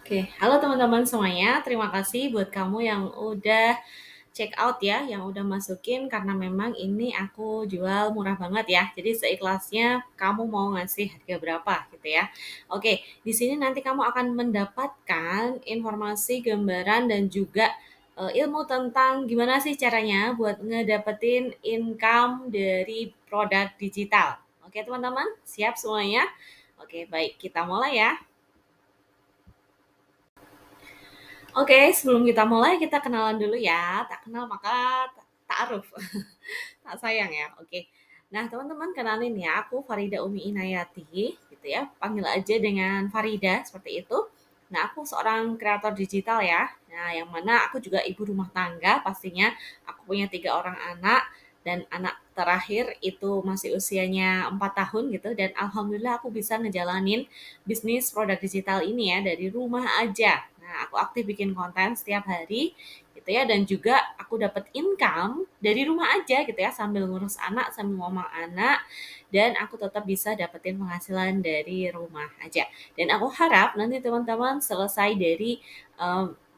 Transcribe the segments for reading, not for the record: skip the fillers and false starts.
Oke, halo teman-teman semuanya. Terima kasih buat kamu yang udah check out ya, yang udah masukin karena memang ini aku jual murah banget ya. Jadi seikhlasnya kamu mau ngasih harga berapa gitu ya. Oke, di sini nanti kamu akan mendapatkan informasi, gambaran dan juga ilmu tentang gimana sih caranya buat ngedapetin income dari produk digital. Oke, teman-teman, siap semuanya? Oke, baik, kita mulai ya. Oke, sebelum kita mulai kita kenalan dulu ya. Tak kenal maka ta'aruf. Tak sayang ya. Oke. Nah, teman-teman kenalin ya, aku Farida Umi Inayati gitu ya. Panggil aja dengan Farida seperti itu. Nah, aku seorang kreator digital ya. Nah, yang mana aku juga ibu rumah tangga pastinya. Aku punya 3 orang anak dan anak terakhir itu masih usianya 4 tahun gitu dan alhamdulillah aku bisa ngejalanin bisnis produk digital ini ya dari rumah aja. Nah, aku aktif bikin konten setiap hari gitu ya dan juga aku dapat income dari rumah aja gitu ya sambil ngurus anak sambil ngomong anak dan aku tetap bisa dapetin penghasilan dari rumah aja. Dan aku harap nanti teman-teman selesai dari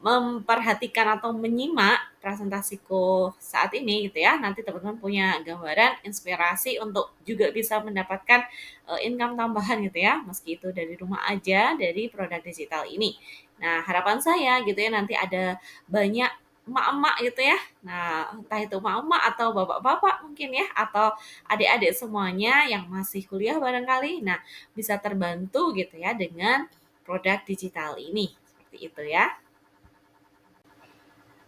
memperhatikan atau menyimak presentasiku saat ini gitu ya. Nanti teman-teman punya gambaran, inspirasi untuk juga bisa mendapatkan income tambahan gitu ya, meski itu dari rumah aja dari produk digital ini. Nah, harapan saya gitu ya nanti ada banyak emak-emak gitu ya. Nah, entah itu emak-emak atau bapak-bapak mungkin ya atau adik-adik semuanya yang masih kuliah barangkali. Nah, bisa terbantu gitu ya dengan produk digital ini. Seperti itu ya.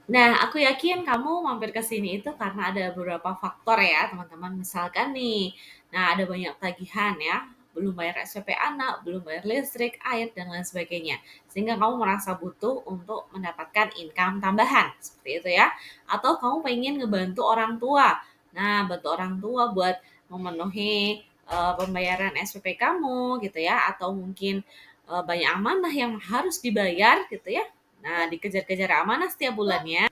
Nah, aku yakin kamu mampir ke sini itu karena ada beberapa faktor ya, teman-teman. Misalkan nih, nah ada banyak tagihan ya, belum bayar SPP anak, belum bayar listrik, air, dan lain sebagainya. Sehingga kamu merasa butuh untuk mendapatkan income tambahan, seperti itu ya. Atau kamu pengen ngebantu orang tua. Nah, bantu orang tua buat memenuhi pembayaran SPP kamu gitu ya, atau mungkin banyak amanah yang harus dibayar gitu ya. Nah, dikejar-kejar amanah setiap bulannya.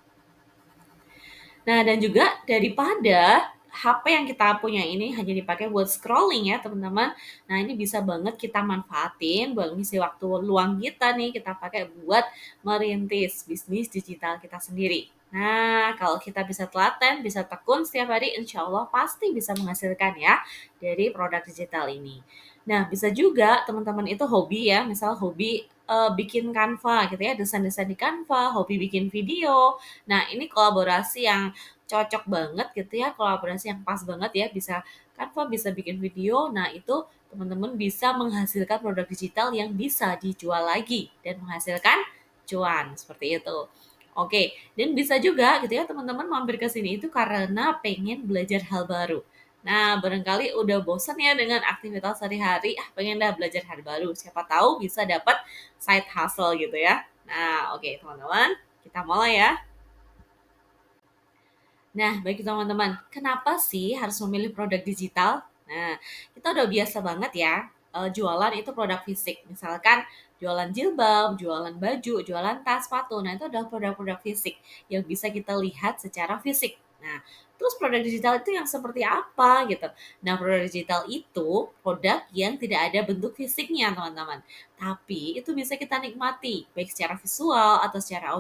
Nah, dan juga daripada HP yang kita punya ini hanya dipakai buat scrolling ya, teman-teman. Nah, ini bisa banget kita manfaatin buat ngisi waktu luang kita nih, kita pakai buat merintis bisnis digital kita sendiri. Nah, kalau kita bisa telaten, bisa tekun setiap hari, insya Allah pasti bisa menghasilkan ya dari produk digital ini. Nah, bisa juga teman-teman itu hobi ya, misal hobi bikin Canva gitu ya, desain-desain di Canva, hobi bikin video. Nah, ini kolaborasi yang cocok banget gitu ya, kolaborasi yang pas banget ya, bisa Canva bisa bikin video. Nah, itu teman-teman bisa menghasilkan produk digital yang bisa dijual lagi dan menghasilkan cuan, seperti itu. Oke, dan bisa juga gitu ya teman-teman mampir ke sini itu karena pengen belajar hal baru. Nah, barangkali udah bosan ya dengan aktivitas sehari-hari, pengen dah belajar hal baru. Siapa tahu bisa dapat side hustle gitu ya. Nah, oke teman-teman, kita mulai ya. Nah, bagi teman-teman, kenapa sih harus memilih produk digital? Nah, kita udah biasa banget ya, jualan itu produk fisik. Misalkan jualan jilbab, jualan baju, jualan tas, sepatu. Nah, itu adalah produk-produk fisik yang bisa kita lihat secara fisik. Nah, terus produk digital itu yang seperti apa gitu? Nah, produk digital itu produk yang tidak ada bentuk fisiknya, teman-teman. Tapi itu bisa kita nikmati, baik secara visual atau secara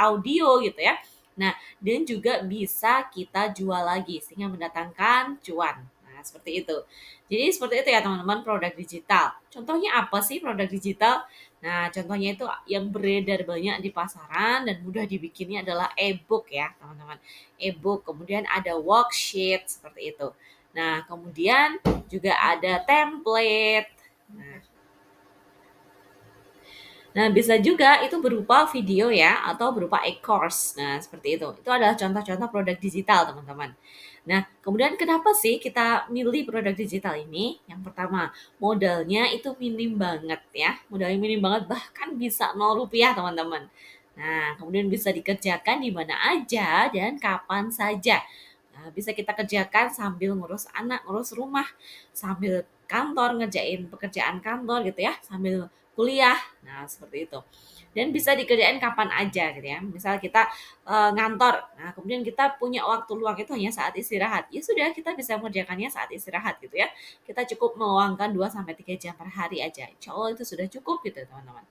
audio gitu ya. Nah, dan juga bisa kita jual lagi sehingga mendatangkan cuan. Nah, seperti itu. Jadi seperti itu ya teman-teman produk digital. Contohnya apa sih produk digital? Nah, contohnya itu yang beredar banyak di pasaran dan mudah dibikinnya adalah e-book ya, teman-teman. E-book, kemudian ada worksheet seperti itu. Nah, kemudian juga ada template. Nah, Nah, bisa juga itu berupa video ya atau berupa e-course. Nah, seperti itu. Itu adalah contoh-contoh produk digital, teman-teman. Nah, kemudian kenapa sih kita milih produk digital ini? Yang pertama, modalnya itu minim banget ya. Modalnya minim banget, bahkan bisa 0 rupiah, teman-teman. Nah, kemudian bisa dikerjakan di mana aja dan kapan saja. Nah, bisa kita kerjakan sambil ngurus anak, ngurus rumah, sambil kantor, ngerjain pekerjaan kantor gitu ya, sambil kuliah. Nah, seperti itu. Dan bisa dikerjain kapan aja gitu ya. Misal kita ngantor, nah kemudian kita punya waktu luang itu hanya saat istirahat. Ya sudah, kita bisa mengerjakannya saat istirahat gitu ya. Kita cukup meluangkan 2 sampai 3 jam per hari aja. Insya Allah itu sudah cukup gitu teman-teman.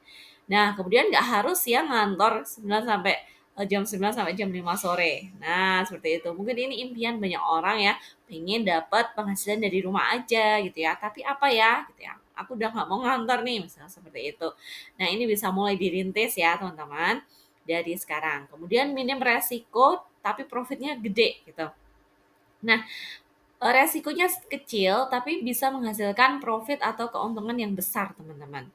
Nah, kemudian nggak harus ya ngantor 9 sampai jam 9 sampai jam 5 sore. Nah, seperti itu. Mungkin ini impian banyak orang ya, pengen dapat penghasilan dari rumah aja gitu ya. Tapi apa ya gitu ya. Aku udah nggak mau ngantor nih, misalnya seperti itu. Nah, ini bisa mulai dirintis ya, teman-teman, dari sekarang. Kemudian minim resiko tapi profitnya gede gitu. Nah, resikonya kecil tapi bisa menghasilkan profit atau keuntungan yang besar, teman-teman.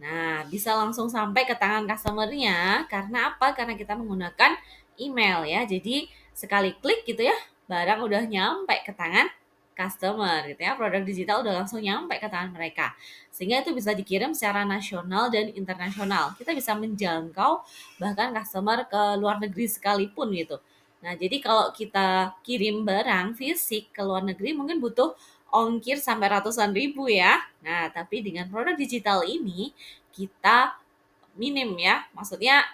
Nah, bisa langsung sampai ke tangan customer-nya karena apa? Karena kita menggunakan email ya. Jadi sekali klik gitu ya, barang udah nyampe ke tangan customer gitu ya. Produk digital udah langsung nyampe ke tangan mereka. Sehingga itu bisa dikirim secara nasional dan internasional. Kita bisa menjangkau bahkan customer ke luar negeri sekalipun gitu. Nah, jadi kalau kita kirim barang fisik ke luar negeri mungkin butuh ongkir sampai ratusan ribu ya. Nah, tapi dengan produk digital ini kita minim ya, maksudnya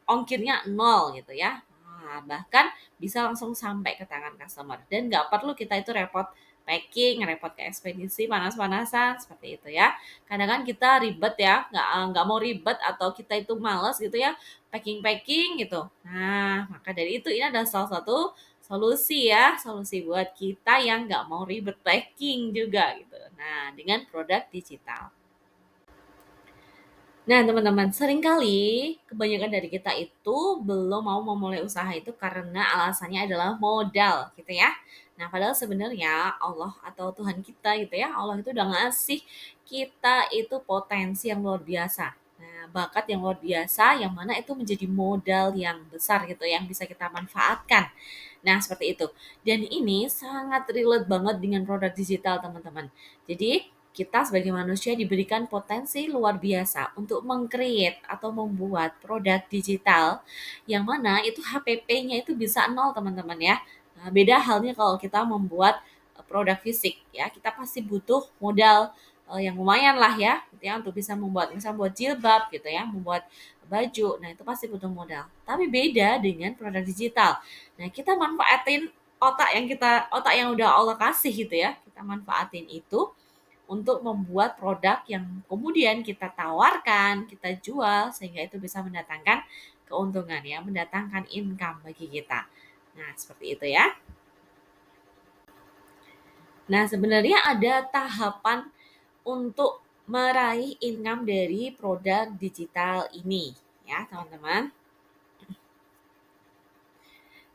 ongkirnya nol gitu ya. Nah, bahkan bisa langsung sampai ke tangan customer dan nggak perlu kita itu repot packing, repot ke ekspedisi panas-panasan seperti itu ya. Kadang kan kita ribet ya, nggak mau ribet atau kita itu males gitu ya packing-packing gitu. Nah, maka dari itu ini adalah salah satu solusi ya, solusi buat kita yang nggak mau ribet packing juga gitu. Nah, dengan produk digital. Nah, teman-teman, seringkali kebanyakan dari kita itu belum mau memulai usaha itu karena alasannya adalah modal, gitu ya. Nah, padahal sebenarnya Allah atau Tuhan kita gitu ya, Allah itu udah ngasih kita itu potensi yang luar biasa. Nah, bakat yang luar biasa yang mana itu menjadi modal yang besar gitu yang bisa kita manfaatkan. Nah, seperti itu. Dan ini sangat relate banget dengan produk digital, teman-teman. Jadi, kita sebagai manusia diberikan potensi luar biasa untuk meng-create atau membuat produk digital yang mana itu HPP-nya itu bisa nol, teman-teman ya. Nah, beda halnya kalau kita membuat produk fisik ya, kita pasti butuh modal yang lumayan lah ya, gitu ya untuk bisa membuat misalnya buat jilbab gitu ya, membuat baju. Nah, itu pasti butuh modal. Tapi beda dengan produk digital. Nah, kita manfaatin otak yang udah Allah kasih gitu ya. Kita manfaatin itu untuk membuat produk yang kemudian kita tawarkan, kita jual sehingga itu bisa mendatangkan keuntungan ya, mendatangkan income bagi kita. Nah, seperti itu ya. Nah, sebenarnya ada tahapan untuk meraih income dari produk digital ini ya, teman-teman.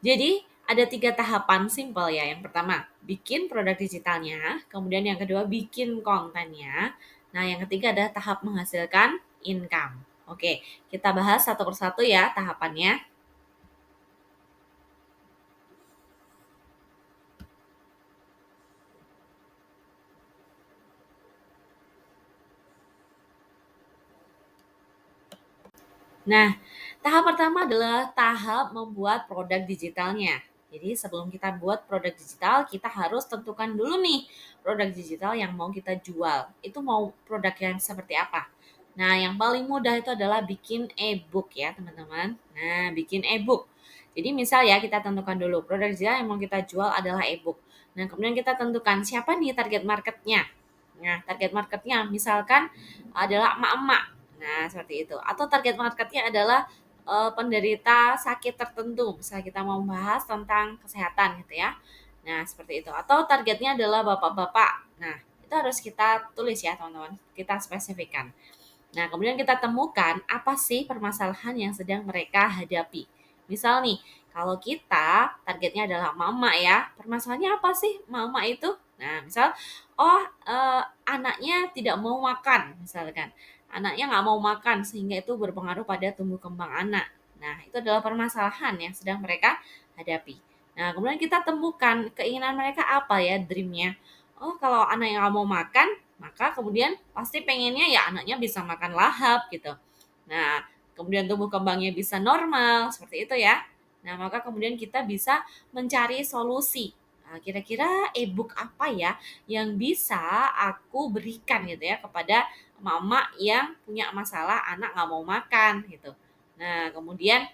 Jadi ada 3 tahapan simpel ya. Yang pertama, bikin produk digitalnya. Kemudian yang kedua, bikin kontennya. Nah, yang ketiga adalah tahap menghasilkan income. Oke, kita bahas satu persatu ya tahapannya. Nah, tahap pertama adalah tahap membuat produk digitalnya. Jadi sebelum kita buat produk digital, kita harus tentukan dulu nih produk digital yang mau kita jual. Itu mau produk yang seperti apa? Nah, yang paling mudah itu adalah bikin e-book ya, teman-teman. Nah, bikin e-book. Jadi misal ya kita tentukan dulu produk digital yang mau kita jual adalah e-book. Nah, kemudian kita tentukan siapa nih target marketnya. Nah, target marketnya misalkan adalah emak-emak. Nah, seperti itu. Atau target marketnya adalah penderita sakit tertentu. Misalnya kita mau membahas tentang kesehatan gitu ya. Nah, seperti itu. Atau targetnya adalah bapak-bapak. Nah, itu harus kita tulis ya, teman-teman. Kita spesifikkan. Nah, kemudian kita temukan apa sih permasalahan yang sedang mereka hadapi. Misal nih, kalau kita targetnya adalah mama ya, permasalahannya apa sih mama itu? Nah, misal, oh anaknya tidak mau makan, misalkan. Anaknya nggak mau makan sehingga itu berpengaruh pada tumbuh kembang anak. Nah, itu adalah permasalahan yang sedang mereka hadapi. Nah, kemudian kita temukan keinginan mereka apa ya, dreamnya. Oh, kalau anak yang nggak mau makan, maka kemudian pasti pengennya ya anaknya bisa makan lahap gitu. Nah, kemudian tumbuh kembangnya bisa normal, seperti itu ya. Nah, maka kemudian kita bisa mencari solusi. Nah, kira-kira e-book apa ya yang bisa aku berikan gitu ya kepada emak-emak yang punya masalah anak nggak mau makan gitu. Nah, kemudian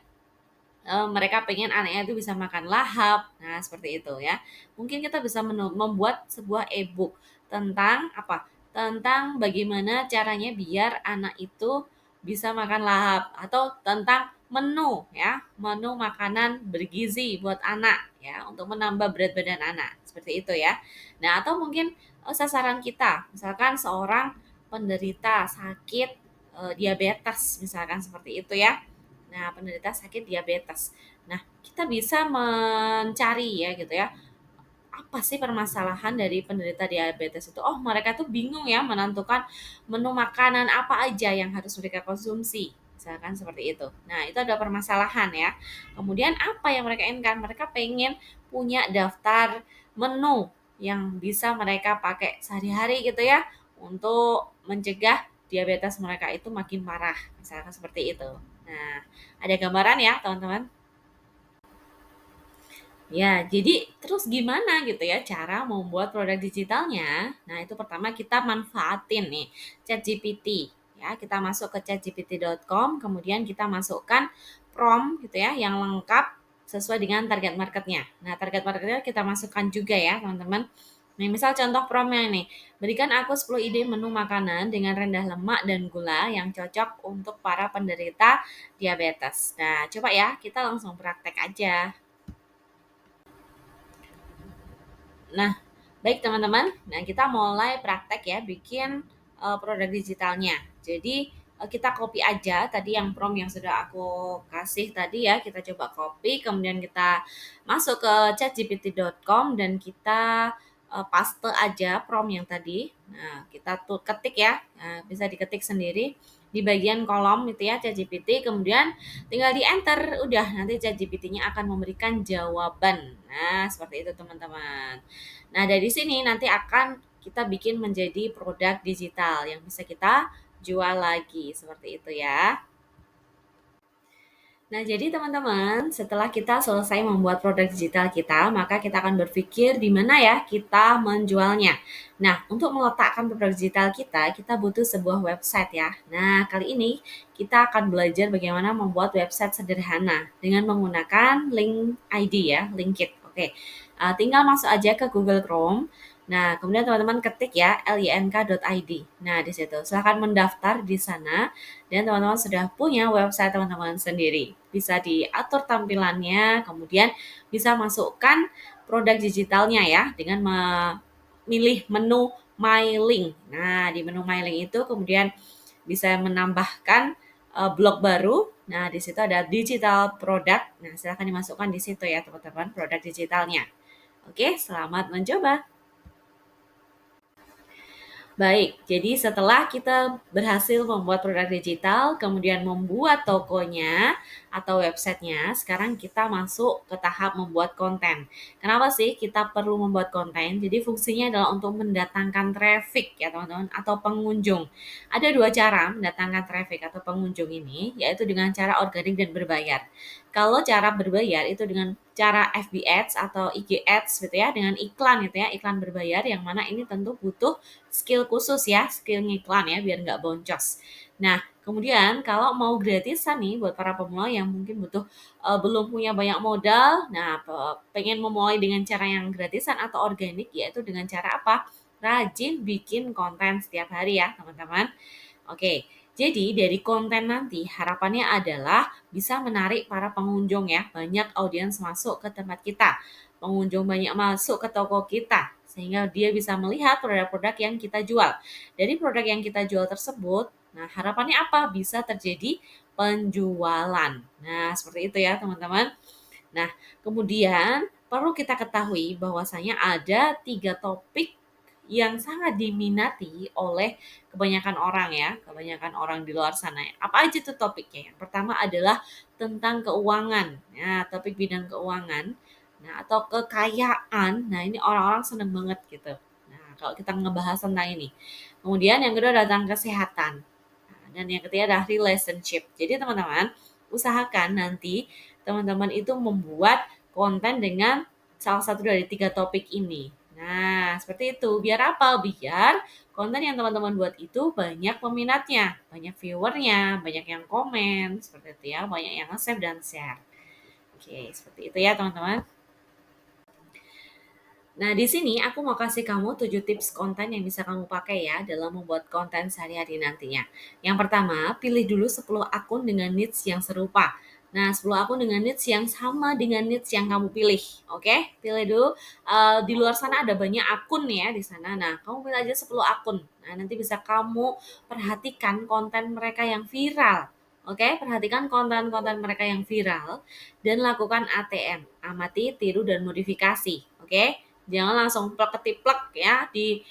mereka pengen anaknya itu bisa makan lahap. Nah, seperti itu ya. Mungkin kita bisa membuat sebuah e-book tentang apa? Tentang bagaimana caranya biar anak itu bisa makan lahap atau tentang menu ya, menu makanan bergizi buat anak ya untuk menambah berat badan anak. Seperti itu ya. Nah, atau mungkin sasaran kita, misalkan seorang penderita sakit diabetes misalkan seperti itu ya. Nah, penderita sakit diabetes. Nah, kita bisa mencari ya gitu ya, apa sih permasalahan dari penderita diabetes itu? Oh, mereka tuh bingung ya menentukan menu makanan apa aja yang harus mereka konsumsi. Misalkan seperti itu. Nah, itu ada permasalahan ya. Kemudian apa yang mereka inginkan? Mereka pengen punya daftar menu yang bisa mereka pakai sehari-hari gitu ya untuk mencegah diabetes mereka itu makin parah. Misalkan seperti itu. Nah, ada gambaran ya, teman-teman? Ya, jadi terus gimana gitu ya cara membuat produk digitalnya? Nah, itu pertama kita manfaatin nih ChatGPT. Ya, kita masuk ke chatgpt.com, kemudian kita masukkan prompt gitu ya yang lengkap sesuai dengan target marketnya. Nah, target marketnya kita masukkan juga ya, teman-teman. Nih, misal contoh promptnya nih, berikan aku 10 ide menu makanan dengan rendah lemak dan gula yang cocok untuk para penderita diabetes. Nah, coba ya, kita langsung praktek aja. Nah, baik teman-teman. Nah, kita mulai praktek ya bikin produk digitalnya. Jadi kita copy aja tadi yang prompt yang sudah aku kasih tadi ya, kita coba copy, kemudian kita masuk ke chatgpt.com dan kita paste aja prompt yang tadi. Nah, kita tuh ketik ya, nah, bisa diketik sendiri di bagian kolom itu ya ChatGPT, kemudian tinggal di enter, udah nanti ChatGPT-nya akan memberikan jawaban. Nah, seperti itu teman-teman. Nah, dari sini nanti akan kita bikin menjadi produk digital yang bisa kita jual lagi, seperti itu ya. Nah, jadi teman-teman, setelah kita selesai membuat produk digital kita, maka kita akan berpikir di mana ya kita menjualnya. Nah, untuk meletakkan produk digital kita butuh sebuah website ya. Nah, kali ini kita akan belajar bagaimana membuat website sederhana dengan menggunakan link ID ya, Linkit. Oke, tinggal masuk aja ke Google Chrome. Nah, kemudian teman-teman ketik ya link.id. Nah, di situ silahkan mendaftar di sana dan teman-teman sudah punya website teman-teman sendiri. Bisa diatur tampilannya, kemudian bisa masukkan produk digitalnya ya dengan memilih menu My Link. Nah, di menu My Link itu kemudian bisa menambahkan blok baru. Nah, di situ ada digital product. Nah, silahkan dimasukkan di situ ya teman-teman produk digitalnya. Oke, selamat mencoba. Baik, jadi setelah kita berhasil membuat produk digital, kemudian membuat tokonya atau websitenya, sekarang kita masuk ke tahap membuat konten. Kenapa sih kita perlu membuat konten? Jadi fungsinya adalah untuk mendatangkan traffic ya teman-teman atau pengunjung. Ada dua cara mendatangkan traffic atau pengunjung ini, yaitu dengan cara organik dan berbayar. Kalau cara berbayar itu dengan cara FB Ads atau IG Ads gitu ya, dengan iklan gitu ya, iklan berbayar yang mana ini tentu butuh skill khusus ya, skill ngiklan ya biar nggak boncos. Nah, kemudian kalau mau gratisan nih buat para pemula yang mungkin butuh belum punya banyak modal, nah pengen memulai dengan cara yang gratisan atau organik yaitu dengan cara apa? Rajin bikin konten setiap hari ya, teman-teman. Oke, jadi dari konten nanti harapannya adalah bisa menarik para pengunjung ya, banyak audiens masuk ke tempat kita, pengunjung banyak masuk ke toko kita, sehingga dia bisa melihat produk-produk yang kita jual. Dari produk yang kita jual tersebut, nah harapannya apa? Bisa terjadi penjualan. Nah, seperti itu ya teman-teman. Nah, kemudian perlu kita ketahui bahwasanya ada 3 topik yang sangat diminati oleh kebanyakan orang ya, kebanyakan orang di luar sana. Apa aja tuh topiknya? Yang pertama adalah tentang keuangan. Nah, topik bidang keuangan. Nah, atau kekayaan. Nah, ini orang-orang seneng banget gitu. Nah, kalau kita ngebahas tentang ini. Kemudian yang kedua tentang kesehatan. Nah, dan yang ketiga adalah relationship. Jadi teman-teman, usahakan nanti teman-teman itu membuat konten dengan salah satu dari 3 topik ini. Nah, Nah, seperti itu. Biar apa? Biar konten yang teman-teman buat itu banyak peminatnya, banyak viewernya, banyak yang komen, seperti itu ya, banyak yang nge-save dan share. Oke, seperti itu ya teman-teman. Nah, di sini aku mau kasih kamu 7 tips konten yang bisa kamu pakai ya dalam membuat konten sehari-hari nantinya. Yang pertama, pilih dulu 10 akun dengan niche yang serupa. Nah, 10 akun dengan niche yang sama dengan niche yang kamu pilih. Oke, pilih dulu. Di luar sana ada banyak akun ya di sana. Nah, kamu pilih aja 10 akun. Nah, nanti bisa kamu perhatikan konten mereka yang viral. Oke, perhatikan konten-konten mereka yang viral dan lakukan ATM, amati, tiru, dan modifikasi. Oke, jangan langsung plek-ketiplek ya di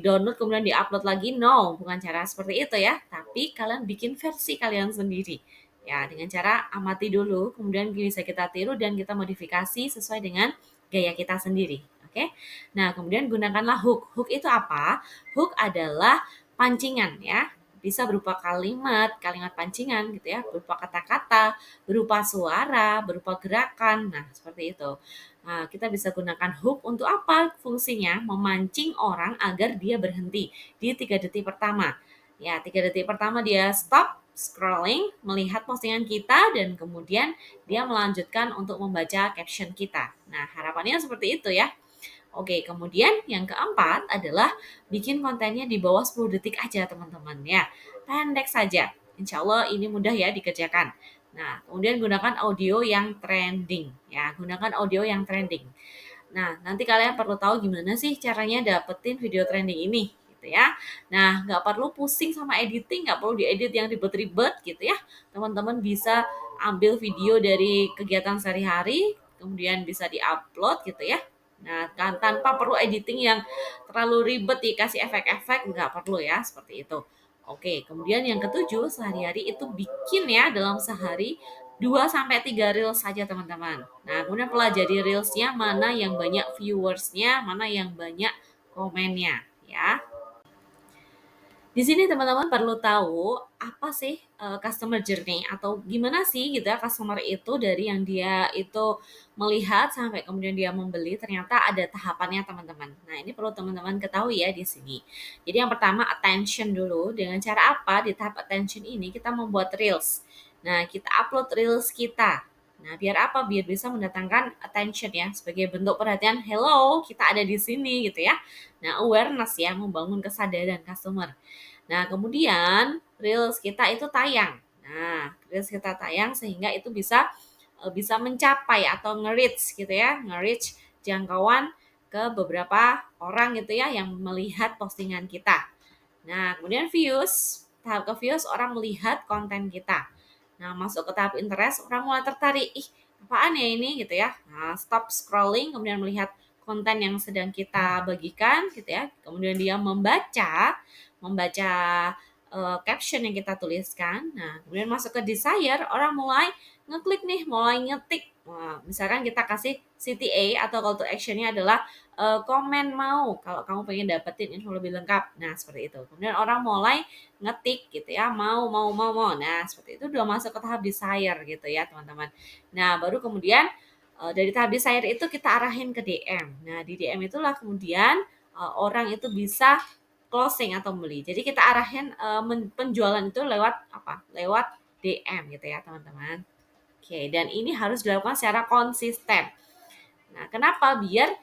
download kemudian di-upload lagi. No, bukan cara seperti itu ya. Tapi kalian bikin versi kalian sendiri. Ya, dengan cara amati dulu, kemudian bisa kita tiru dan kita modifikasi sesuai dengan gaya kita sendiri. Oke. Nah, kemudian gunakanlah hook. Hook itu apa? Hook adalah pancingan ya. Bisa berupa kalimat, kalimat pancingan gitu ya, berupa kata-kata, berupa suara, berupa gerakan. Nah, seperti itu. Nah, kita bisa gunakan hook untuk apa? Fungsinya memancing orang agar dia berhenti di 3 detik pertama. Ya, 3 detik pertama dia stop scrolling, melihat postingan kita, dan kemudian dia melanjutkan untuk membaca caption kita. Nah, harapannya seperti itu ya. Oke, kemudian yang keempat adalah bikin kontennya di bawah 10 detik aja teman-teman ya. Pendek saja. Insya Allah ini mudah ya dikerjakan. Nah, kemudian gunakan audio yang trending ya. Gunakan audio yang trending. Nah, nanti kalian perlu tahu gimana sih caranya dapetin video trending ini gitu ya. Nah, nggak perlu pusing sama editing, nggak perlu diedit yang ribet-ribet gitu ya. Teman-teman bisa ambil video dari kegiatan sehari-hari, kemudian bisa diupload gitu ya. Nah, kan tanpa perlu editing yang terlalu ribet dikasih efek-efek, nggak perlu ya seperti itu. Oke, kemudian yang ketujuh, sehari-hari itu bikin ya dalam sehari 2 sampai 3 reels saja teman-teman. Nah, kemudian pelajari reelsnya mana yang banyak viewersnya, mana yang banyak komennya ya. Di sini teman-teman perlu tahu apa sih customer journey atau gimana sih gitu ya customer itu dari yang dia itu melihat sampai kemudian dia membeli ternyata ada tahapannya teman-teman. Nah, ini perlu teman-teman ketahui ya di sini. Jadi yang pertama attention dulu. Dengan cara apa? Di tahap attention ini kita membuat reels. Nah, kita upload reels kita. Nah, biar apa? Biar bisa mendatangkan attention ya sebagai bentuk perhatian, hello, kita ada di sini gitu ya. Nah, awareness ya, membangun kesadaran customer. Nah, kemudian reels kita itu tayang. Nah, reels kita tayang sehingga itu bisa mencapai atau nge-reach gitu ya, nge-reach jangkauan ke beberapa orang gitu ya yang melihat postingan kita. Nah, kemudian views, tahap ke views orang melihat konten kita. Nah, masuk ke tahap interest, orang mulai tertarik, ih apaan ya ini gitu ya. Nah, stop scrolling, kemudian melihat konten yang sedang kita bagikan gitu ya. Kemudian dia membaca caption yang kita tuliskan. Nah, kemudian masuk ke desire, orang mulai ngeklik nih, mulai ngetik. Wah, misalkan kita kasih CTA atau call to actionnya adalah komen mau kalau kamu pengen dapetin info lebih lengkap. Nah, seperti itu. Kemudian orang mulai ngetik gitu ya, mau. Nah, seperti itu udah masuk ke tahap desire gitu ya, teman-teman. Nah, baru kemudian dari tahap desire itu kita arahin ke DM. Nah, di DM itulah kemudian orang itu bisa closing atau beli. Jadi kita arahin penjualan itu lewat apa? Lewat DM gitu ya, teman-teman. Oke, dan ini harus dilakukan secara konsisten. Nah, kenapa? Biar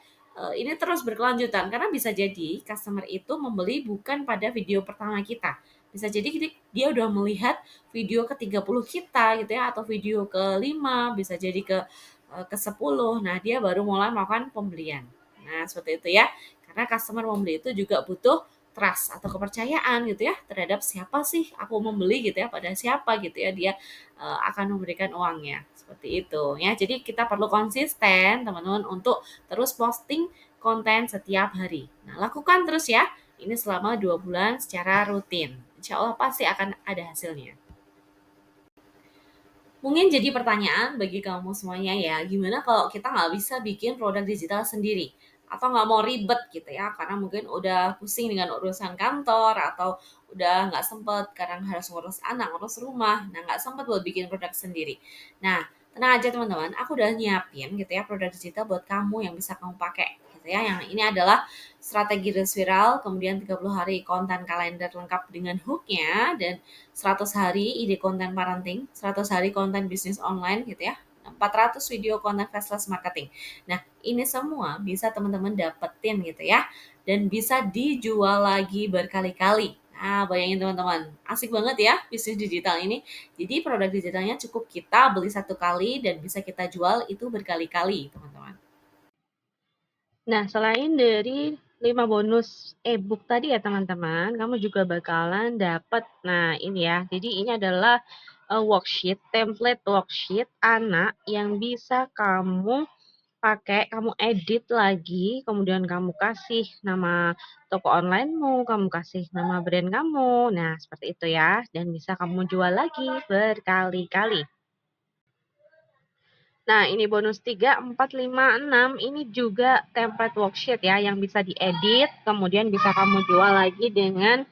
ini terus berkelanjutan karena bisa jadi customer itu membeli bukan pada video pertama kita. Bisa jadi dia udah melihat video ke-30 kita gitu ya atau video ke-5, bisa jadi ke-10. Nah, dia baru mulai melakukan pembelian. Nah, seperti itu ya. Karena customer membeli itu juga butuh trust atau kepercayaan gitu ya terhadap siapa sih aku membeli gitu ya pada siapa gitu ya dia akan memberikan uangnya seperti itu ya. Jadi kita perlu konsisten teman-teman untuk terus posting konten setiap hari. Nah, lakukan terus ya. Ini selama 2 bulan secara rutin. Insya Allah pasti akan ada hasilnya. Mungkin jadi pertanyaan bagi kamu semuanya ya, gimana kalau kita nggak bisa bikin produk digital sendiri? Atau nggak mau ribet gitu ya, karena mungkin udah pusing dengan urusan kantor, atau udah nggak sempet karena harus ngurus anak, ngurus rumah, nah nggak sempet buat bikin produk sendiri. Nah, tenang aja teman-teman, aku udah nyiapin gitu ya produk digital buat kamu yang bisa kamu pakai gitu ya. Yang ini adalah strategi reels viral, kemudian 30 hari konten kalender lengkap dengan hooknya, dan 100 hari ide konten parenting, 100 hari konten bisnis online gitu ya. 400 video konten faceless marketing. Nah, ini semua bisa teman-teman dapetin gitu ya, dan bisa dijual lagi berkali-kali. Nah, bayangin teman-teman, asik banget ya bisnis digital ini. Jadi produk digitalnya cukup kita beli satu kali dan bisa kita jual itu berkali-kali, teman-teman. Nah, selain dari 5 bonus e-book tadi ya teman-teman, kamu juga bakalan dapat. Nah, ini ya. Jadi ini adalah worksheet, template worksheet anak yang bisa kamu pakai, kamu edit lagi, kemudian kamu kasih nama toko onlinemu, kamu kasih nama brand kamu. Nah, seperti itu ya. Dan bisa kamu jual lagi berkali-kali. Nah, ini bonus 3, 4, 5, 6. Ini juga template worksheet ya yang bisa diedit, kemudian bisa kamu jual lagi dengan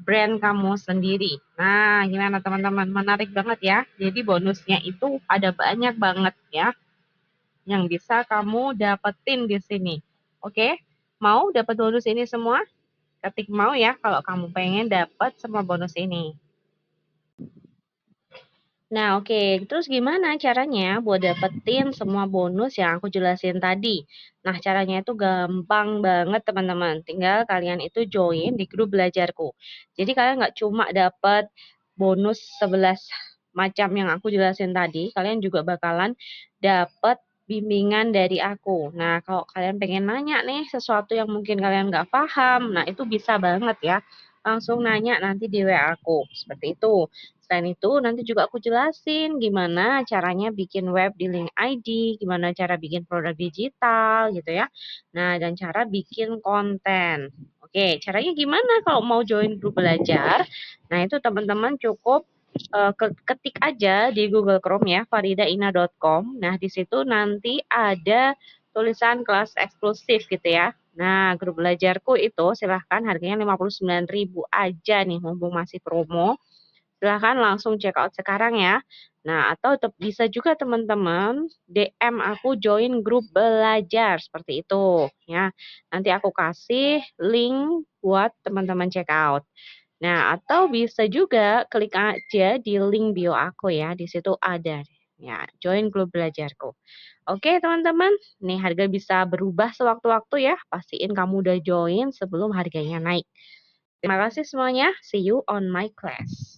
brand kamu sendiri. Nah, gimana teman-teman? Menarik banget ya. Jadi bonusnya itu ada banyak banget ya yang bisa kamu dapetin di sini. Oke? Mau dapat bonus ini semua? Ketik mau ya kalau kamu pengen dapat semua bonus ini. Nah, oke. Terus gimana caranya buat dapetin semua bonus yang aku jelasin tadi? Nah, caranya itu gampang banget, teman-teman. Tinggal kalian itu join di grup belajarku. Jadi kalian nggak cuma dapet bonus 11 macam yang aku jelasin tadi, kalian juga bakalan dapet bimbingan dari aku. Nah, kalau kalian pengen nanya nih sesuatu yang mungkin kalian nggak paham, nah itu bisa banget ya. Langsung nanya nanti di WA aku. Seperti itu. Selain itu, nanti juga aku jelasin gimana caranya bikin web di link ID, gimana cara bikin produk digital gitu ya. Nah, dan cara bikin konten. Oke, caranya gimana kalau mau join grup belajar? Nah, itu teman-teman cukup ketik aja di Google Chrome ya, faridaina.com. Nah, di situ nanti ada tulisan kelas eksklusif gitu ya. Nah, grup belajarku itu silahkan harganya 59.000 aja nih, mumpung masih promo. Silahkan langsung check out sekarang ya. Nah, atau bisa juga teman-teman DM aku join grup belajar seperti itu ya. Nanti aku kasih link buat teman-teman check out. Nah, atau bisa juga klik aja di link bio aku ya. Di situ ada ya, join grup belajarku. Oke, teman-teman. Nih harga bisa berubah sewaktu-waktu ya. Pastiin kamu udah join sebelum harganya naik. Terima kasih semuanya. See you on my class.